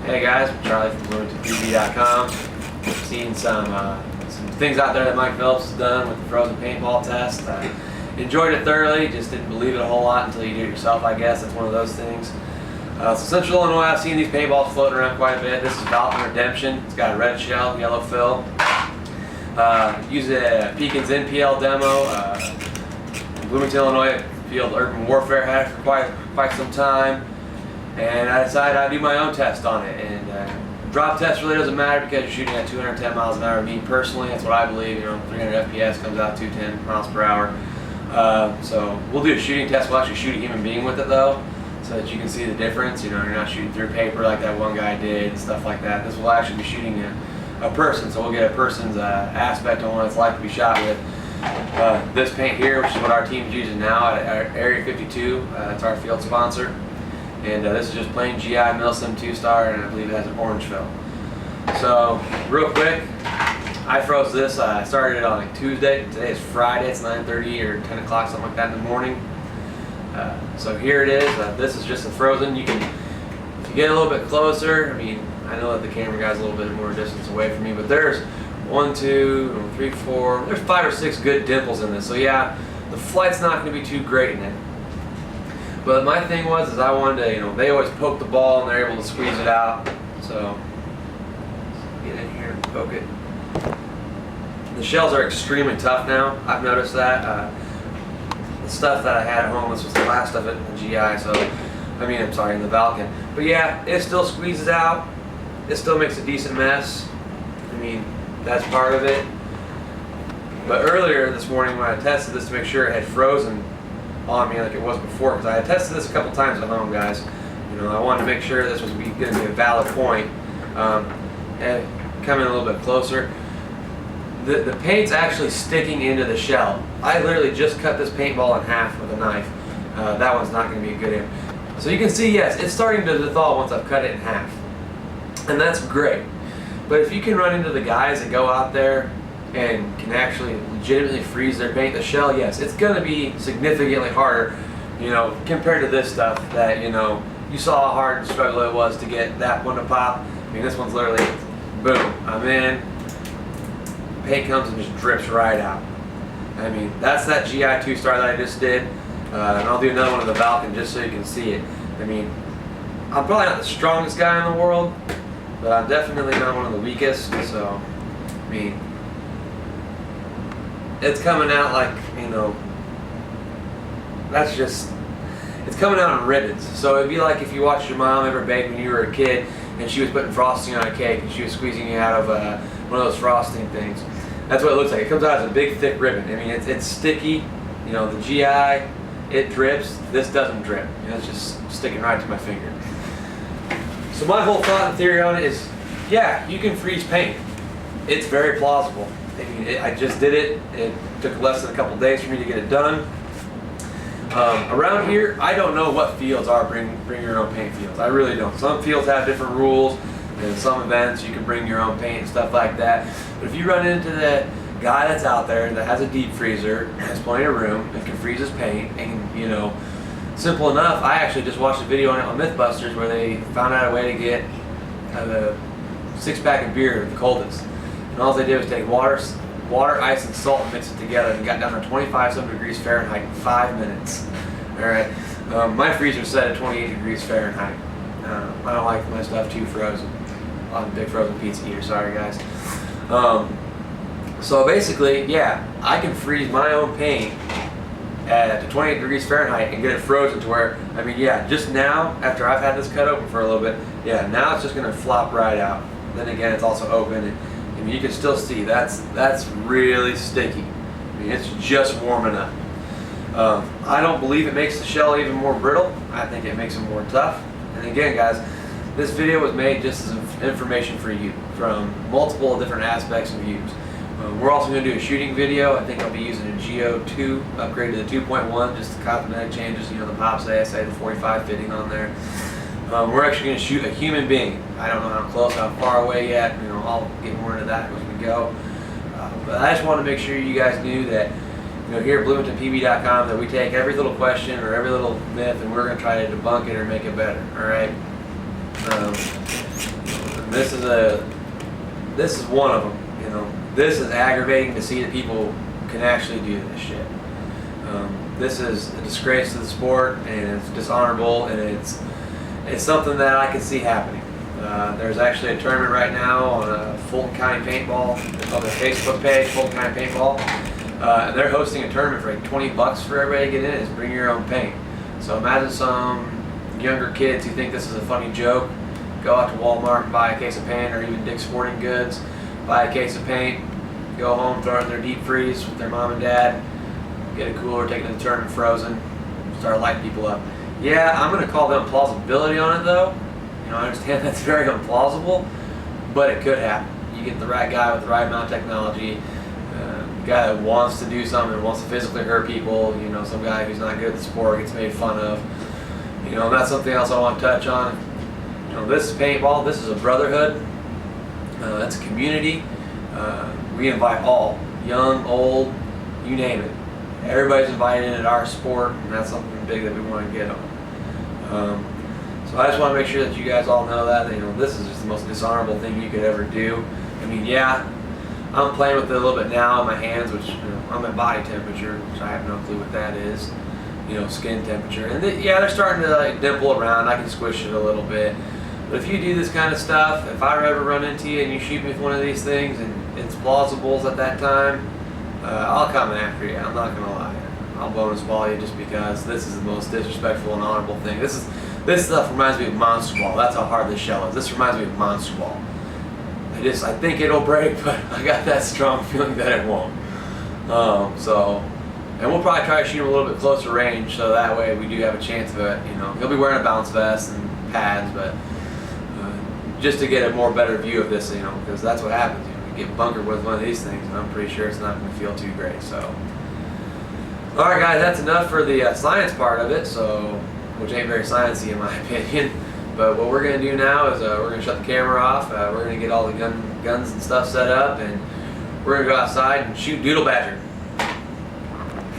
Hey guys, I'm Charlie from paintballs.com. Seen some things out there that Mike Phillips has done with the frozen paintball test. Enjoyed it thoroughly, just didn't believe it a whole lot until you do it yourself, I guess. That's one of those things. So Central Illinois, I've seen these paintballs floating around quite a bit. This is Falcon Redemption. It's got a red shell, yellow fill. Used a Pekin's NPL demo. Bloomington, Illinois Field Urban Warfare had it for quite some time. And I decided I'd do my own test on it. And drop test really doesn't matter because you're shooting at 210 miles an hour. Me personally, that's what I believe. 300 FPS comes out 210 miles per hour. So we'll do a shooting test. We'll actually shoot a human being with it though, so that you can see the difference. You're not shooting through paper like that one guy did and stuff like that. This will actually be shooting a person, so we'll get a person's aspect on what it's like to be shot with. This paint here, which is what our team's using now at Area 52. It's our field sponsor. And this is just plain GI Milsim 2-star, and I believe it has an orange fill. So, real quick, I froze this. I started it on like Tuesday. Today is Friday. It's 9:30 or 10 o'clock, something like that in the morning. So here it is. This is just a frozen. You can, if you get a little bit closer, I mean, I know that the camera guy's a little bit more distance away from me, but there's 1, 2, 3, 4, there's 5 or 6 good dimples in this. So yeah, the flight's not going to be too great in it. But my thing was I wanted to, they always poke the ball and they're able to squeeze it out. So get in here and poke it. The shells are extremely tough now. I've noticed that. The stuff that I had at home, this was the last of it in the GI, so I'm sorry, in the Falcon. But yeah, it still squeezes out. It still makes a decent mess. That's part of it. But earlier this morning when I tested this to make sure it had frozen on me like it was before, because I had tested this a couple times at home, guys. I wanted to make sure this was going to be a valid point. And come in a little bit closer. The paint's actually sticking into the shell. I literally just cut this paintball in half with a knife. That one's not going to be a good aim. So you can see, yes, it's starting to thaw once I've cut it in half. And that's great. But if you can run into the guys that go out there and can actually legitimately freeze their paint, the shell, yes, it's going to be significantly harder, compared to this stuff that, you saw how hard and struggle it was to get that one to pop. This one's literally, boom, I'm in, paint comes and just drips right out. That's that GI 2-star that I just did, and I'll do another one of the Falcon just so you can see it. I'm probably not the strongest guy in the world, but I'm definitely not one of the weakest, so, it's coming out like, that's just, it's coming out in ribbons. So it'd be like if you watched your mom ever bake when you were a kid and she was putting frosting on a cake and she was squeezing it out of one of those frosting things. That's what it looks like. It comes out as a big thick ribbon. It's sticky, the GI, it drips. This doesn't drip. It's just sticking right to my finger. So my whole thought and theory on it is, yeah, you can freeze paint. It's very plausible. I just did it. It took less than a couple days for me to get it done. Around here, I don't know what fields are bring your own paint fields. I really don't. Some fields have different rules, and some events you can bring your own paint and stuff like that. But if you run into that guy that's out there that has a deep freezer, has plenty of room, and can freeze his paint, and simple enough. I actually just watched a video on it on Mythbusters where they found out a way to get a 6-pack of beer the coldest. And all they did was take water, ice, and salt and mix it together and got down to 25-some degrees Fahrenheit in 5 minutes. Alright, my freezer set at 28 degrees Fahrenheit. I don't like my stuff too frozen. I'm a big frozen pizza eater, sorry guys. So basically, yeah, I can freeze my own paint at 28 degrees Fahrenheit and get it frozen to where, yeah, just now, after I've had this cut open for a little bit, yeah, now it's just going to flop right out. Then again, it's also open, and you can still see that's really sticky. It's just warming up. I don't believe it makes the shell even more brittle. I think it makes it more tough. And again, guys, this video was made just as information for you from multiple different aspects and views. We're also going to do a shooting video. I think I'll be using a Geo 2 upgrade to the 2.1, just the cosmetic changes, the pops ASA, the 45 fitting on there. We're actually going to shoot a human being. I don't know how close, how far away yet. I'll get more into that as we go. But I just want to make sure you guys knew that, here at bloomingtonpb.com, that we take every little question or every little myth and we're going to try to debunk it or make it better. All right. this is one of them. You know, this is aggravating to see that people can actually do this shit. This is a disgrace to the sport, and it's dishonorable, and it's something that I can see happening. There's actually a tournament right now on Fulton County Paintball. It's on their Facebook page, Fulton County Paintball. And they're hosting a tournament for like $20 for everybody to get in. Is bring your own paint. So imagine some younger kids who think this is a funny joke. Go out to Walmart and buy a case of paint, or even Dick's Sporting Goods, buy a case of paint, go home, throw it in their deep freeze with their mom and dad, get a cooler, take it to the tournament frozen, start lighting people up. Yeah, I'm going to call them plausibility on it though. You know, I understand that's very implausible, but it could happen. You get the right guy with the right amount of technology, a guy that wants to do something, and wants to physically hurt people, you know, some guy who's not good at the sport gets made fun of. You know, and that's something else I want to touch on. You know, this is paintball, this is a brotherhood, that's a community. We invite all, young, old, you name it. Everybody's invited in at our sport, and that's something big that we want to get on. So I just want to make sure that you guys all know that, you know, this is just the most dishonorable thing you could ever do. I mean, yeah, I'm playing with it a little bit now in my hands, which, you know, I'm at body temperature, which I have no clue what that is. You know, skin temperature. And yeah, they're starting to like dimple around. I can squish it a little bit. But if you do this kind of stuff, if I ever run into you and you shoot me with one of these things and it's plausible at that time, I'll come after you. I'm not gonna lie. I'll bonus ball you just because this is the most disrespectful and honorable thing. This stuff reminds me of Monster Ball. That's how hard this shell is. This reminds me of Monster Ball. I think it'll break, but I got that strong feeling that it won't. And we'll probably try to shoot him a little bit closer range, so that way we do have a chance of it. You know, he'll be wearing a bounce vest and pads, but just to get a more better view of this, you know, because that's what happens. You know, you get bunkered with one of these things, and I'm pretty sure it's not going to feel too great. So, all right, guys, that's enough for the science part of it. So, which ain't very sciencey in my opinion. But what we're going to do now is we're going to shut the camera off. We're going to get all the guns and stuff set up, and we're going to go outside and shoot doodle badger.